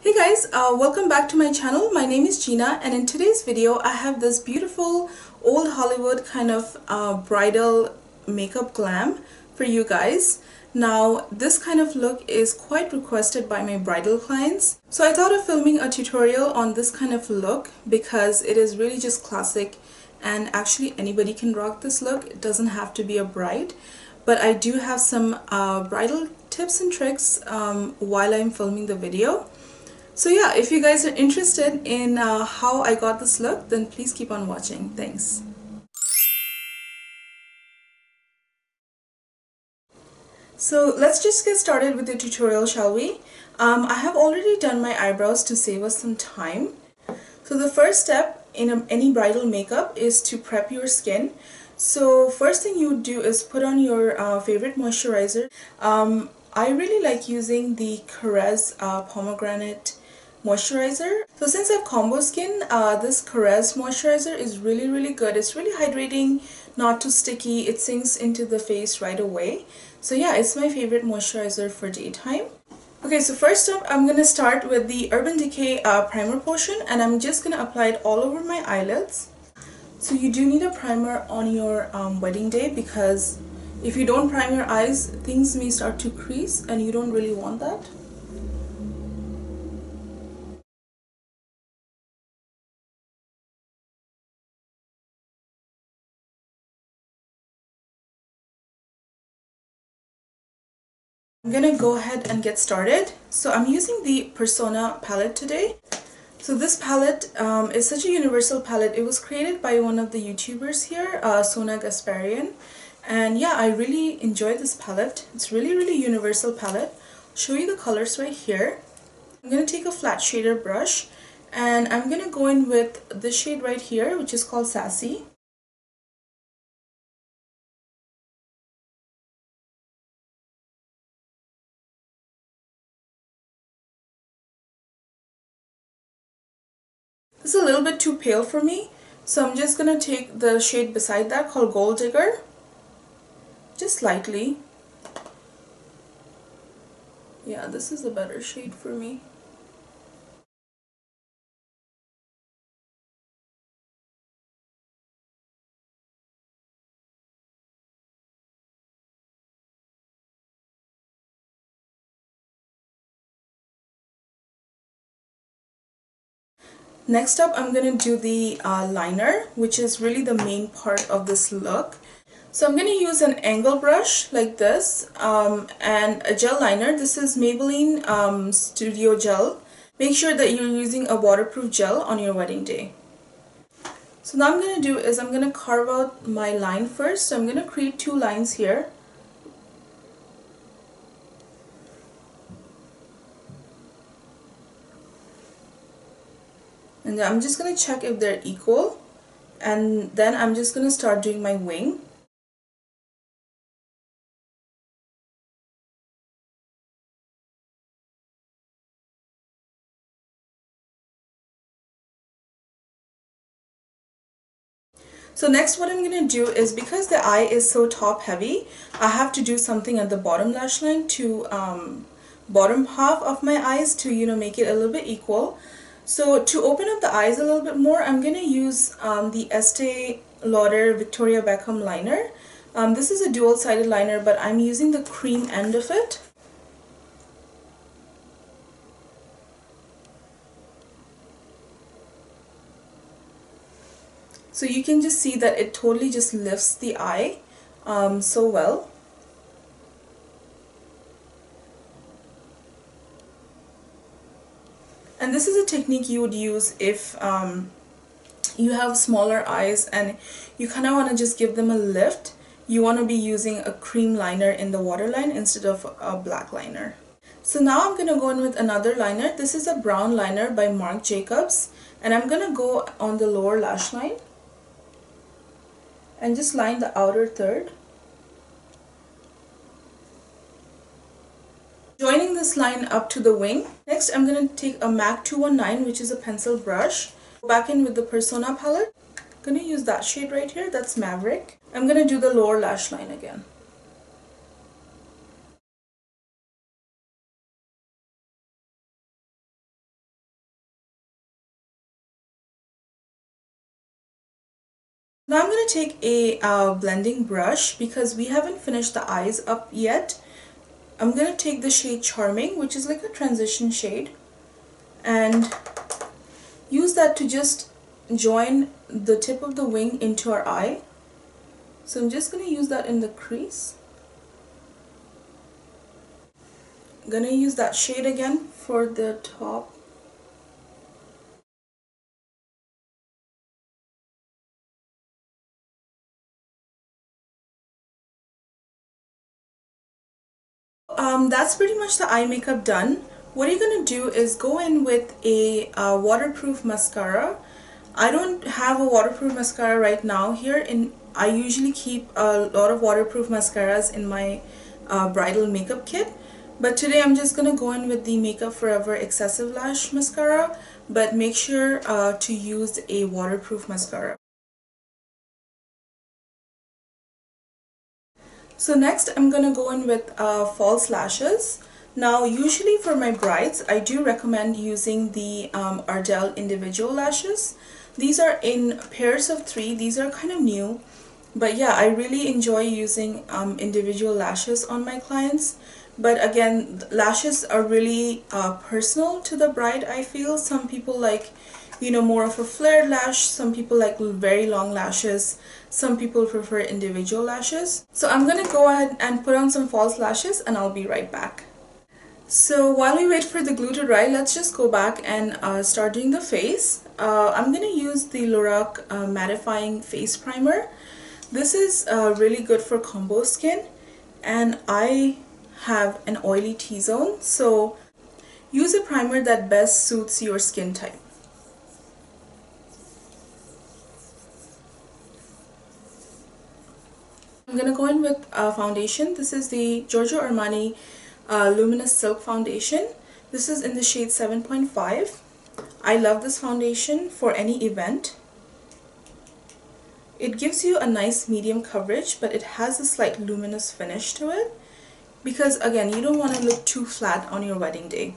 Hey guys, welcome back to my channel. My name is Gina, and in today's video I have this beautiful old Hollywood kind of bridal makeup glam for you guys. Now this kind of look is quite requested by my bridal clients, so I thought of filming a tutorial on this kind of look because it is really just classic and actually anybody can rock this look. It doesn't have to be a bride, but I do have some bridal tips and tricks while I'm filming the video. So yeah, if you guys are interested in how I got this look, then please keep on watching. Thanks. So let's just get started with the tutorial, shall we? I have already done my eyebrows to save us some time. So the first step in any bridal makeup is to prep your skin. So first thing you would do is put on your favorite moisturizer. I really like using the Caress pomegranate moisturizer. So since I have combo skin, this Caress moisturizer is really good. It's really hydrating, not too sticky. It sinks into the face right away. So yeah, it's my favorite moisturizer for daytime. Okay, so first up I'm gonna start with the Urban Decay primer portion, and I'm just gonna apply it all over my eyelids. So you do need a primer on your wedding day, because if you don't prime your eyes, things may start to crease and you don't really want that. I'm gonna go ahead and get started. So I'm using the Persona palette today. So this palette is such a universal palette. It was created by one of the YouTubers here, Sona Gasparian. And yeah, I really enjoy this palette. It's really universal palette. I'll show you the colors right here. I'm gonna take a flat shader brush and I'm gonna go in with this shade right here, which is called Sassy. This is a little bit too pale for me, so I'm just gonna take the shade beside that called Gold Digger, just lightly. Yeah, this is a better shade for me. Next up, I'm going to do the liner, which is really the main part of this look. So I'm going to use an angle brush like this and a gel liner. This is Maybelline Studio Gel. Make sure that you're using a waterproof gel on your wedding day. So now I'm going to do is I'm going to carve out my line first. So I'm going to create two lines here. And I'm just going to check if they're equal, and then I'm just going to start doing my wing. So next what I'm going to do is, because the eye is so top heavy, I have to do something at the bottom lash line to bottom half of my eyes to make it a little bit equal. So to open up the eyes a little bit more, I'm going to use the Estee Lauder Victoria Beckham liner. This is a dual-sided liner, but I'm using the cream end of it. So you can just see that it totally just lifts the eye so well. And this is a technique you would use if you have smaller eyes and you kind of want to just give them a lift. You want to be using a cream liner in the waterline instead of a black liner. So now I'm going to go in with another liner. This is a brown liner by Marc Jacobs, and I'm going to go on the lower lash line and just line the outer third. Joining this line up to the wing. Next I'm going to take a MAC 219, which is a pencil brush. Go back in with the Persona palette. I'm going to use that shade right here, that's Maverick. I'm going to do the lower lash line again. Now I'm going to take a blending brush because we haven't finished the eyes up yet. I'm going to take the shade Charming, which is like a transition shade, and use that to just join the tip of the wing into our eye. So I'm just going to use that in the crease. I'm going to use that shade again for the top. That's pretty much the eye makeup done. What you're going to do is go in with a waterproof mascara. I don't have a waterproof mascara right now here. I usually keep a lot of waterproof mascaras in my bridal makeup kit. But today I'm just going to go in with the Makeup Forever Excessive Lash Mascara. But make sure to use a waterproof mascara. So next I'm going to go in with false lashes. Now usually for my brides I do recommend using the Ardell individual lashes. These are in pairs of 3. These are kind of new. But yeah, I really enjoy using individual lashes on my clients. But again, lashes are really personal to the bride, I feel. Some people like, you know, more of a flared lash. Some people like very long lashes. Some people prefer individual lashes. So I'm going to go ahead and put on some false lashes and I'll be right back. So while we wait for the glue to dry, let's just go back and start doing the face. I'm going to use the Lorac Mattifying Face Primer. This is really good for combo skin, and I have an oily T-zone, so use a primer that best suits your skin type. I'm going to go in with foundation. This is the Giorgio Armani Luminous Silk Foundation. This is in the shade 7.5. I love this foundation for any event. It gives you a nice medium coverage, but it has a slight luminous finish to it because again, you don't want to look too flat on your wedding day.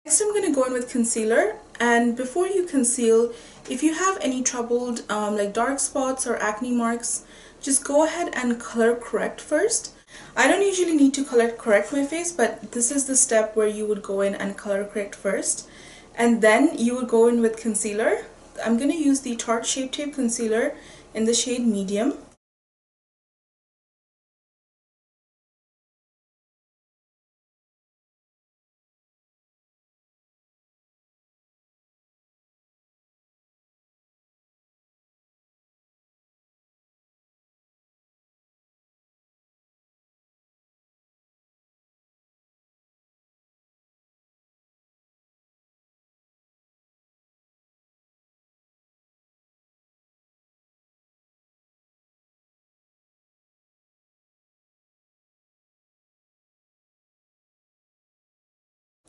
Next I'm going to go in with concealer, and before you conceal, if you have any troubled like dark spots or acne marks, just go ahead and color correct first. I don't usually need to color correct my face, but this is the step where you would go in and color correct first, and then you would go in with concealer. I'm going to use the Tarte Shape Tape Concealer in the shade Medium.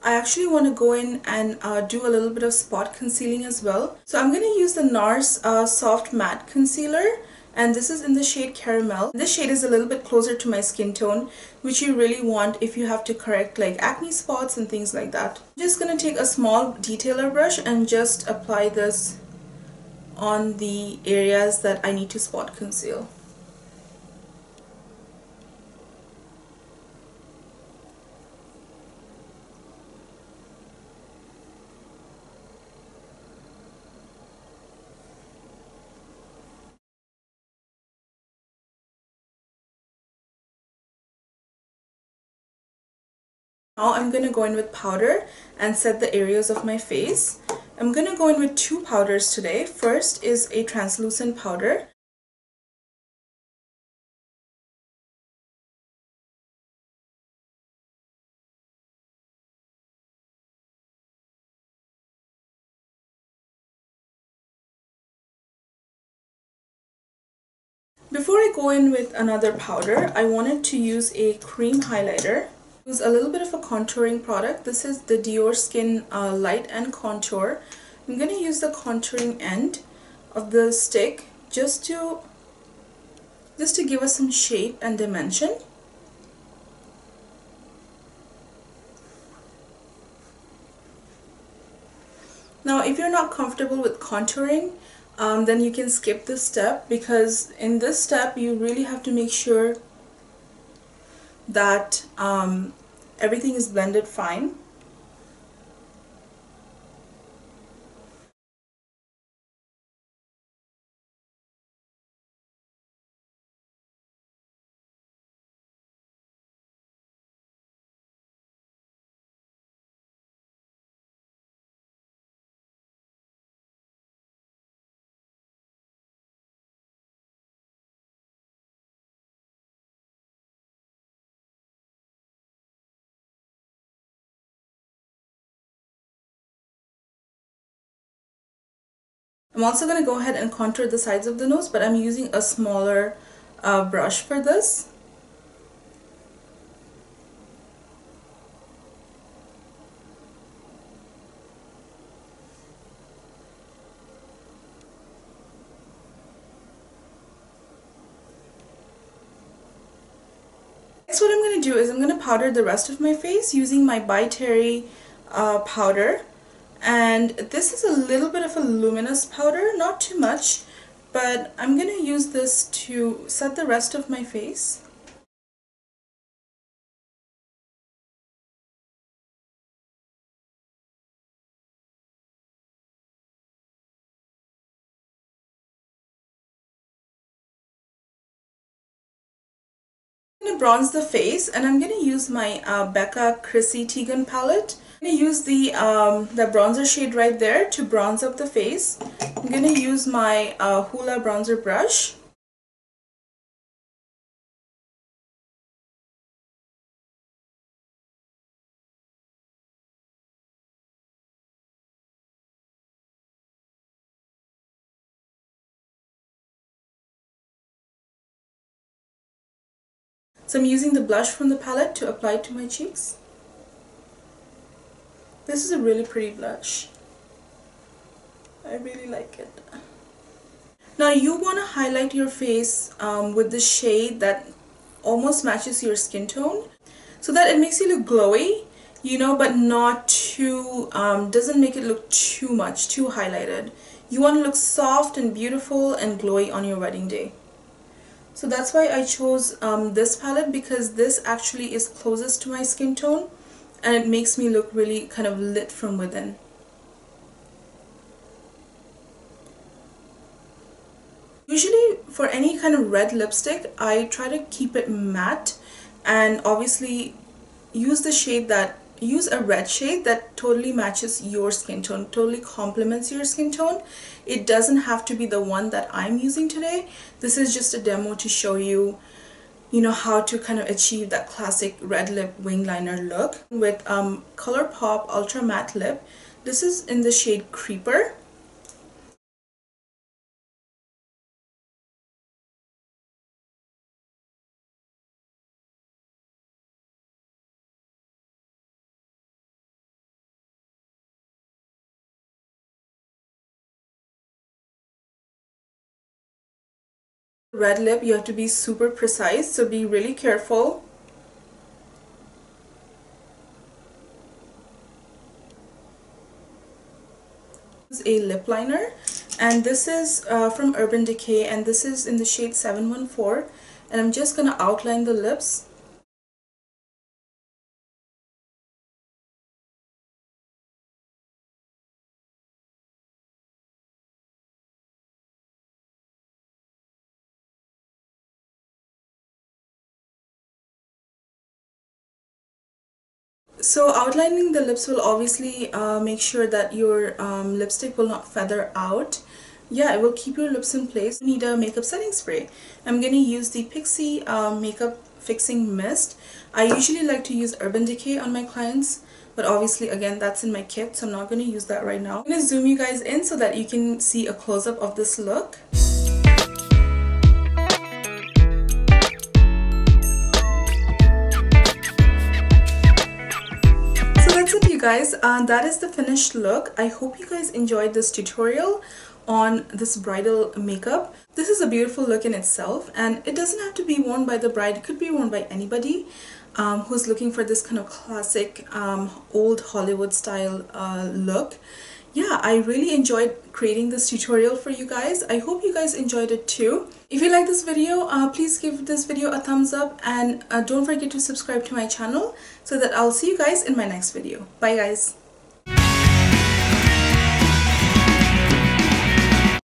I actually want to go in and do a little bit of spot concealing as well. So I'm going to use the NARS Soft Matte Concealer, and this is in the shade Caramel. This shade is a little bit closer to my skin tone, which you really want if you have to correct like acne spots and things like that. I'm just going to take a small detailer brush and just apply this on the areas that I need to spot conceal. Now I'm going to go in with powder and set the areas of my face. I'm going to go in with 2 powders today. First is a translucent powder. Before I go in with another powder, I wanted to use a cream highlighter. Use a little bit of a contouring product. This is the Dior Skin Light and Contour. I'm going to use the contouring end of the stick just to give us some shape and dimension. Now, if you're not comfortable with contouring, then you can skip this step, because in this step you really have to make sure that everything is blended fine. I'm also going to go ahead and contour the sides of the nose, but I'm using a smaller brush for this. Next, what I'm going to do is I'm going to powder the rest of my face using my By Terry powder. And this is a little bit of a luminous powder, not too much, but I'm going to use this to set the rest of my face. I'm going to bronze the face, and I'm going to use my Becca Chrissy Teigen palette. I'm going to use the bronzer shade right there to bronze up the face. I'm going to use my Hoola bronzer brush. So I'm using the blush from the palette to apply it to my cheeks. This is a really pretty blush. I really like it. Now you want to highlight your face with the shade that almost matches your skin tone, so that it makes you look glowy, you know, but not too, doesn't make it look too much, too highlighted. You want to look soft and beautiful and glowy on your wedding day. So that's why I chose this palette, because this actually is closest to my skin tone and it makes me look really kind of lit from within. Usually for any kind of red lipstick, I try to keep it matte and obviously use a red shade that totally matches your skin tone, totally complements your skin tone. It doesn't have to be the one that I'm using today. This is just a demo to show you, you know, how to kind of achieve that classic red lip wing liner look with Colourpop Ultra Matte Lip. This is in the shade Creeper. Red lip, you have to be super precise, so be really careful. This is a lip liner, and this is from Urban Decay, and this is in the shade 714, and I'm just gonna outline the lips. So outlining the lips will obviously make sure that your lipstick will not feather out. Yeah, it will keep your lips in place. You need a makeup setting spray. I'm going to use the Pixi Makeup Fixing Mist. I usually like to use Urban Decay on my clients, but obviously again that's in my kit, so I'm not going to use that right now. I'm going to zoom you guys in so that you can see a close-up of this look. guys, that is the finished look. I hope you guys enjoyed this tutorial on this bridal makeup. This is a beautiful look in itself, and it doesn't have to be worn by the bride. It could be worn by anybody who's looking for this kind of classic old Hollywood style look. Yeah, I really enjoyed creating this tutorial for you guys. I hope you guys enjoyed it too. If you like this video, please give this video a thumbs up, and don't forget to subscribe to my channel so that I'll see you guys in my next video. Bye guys.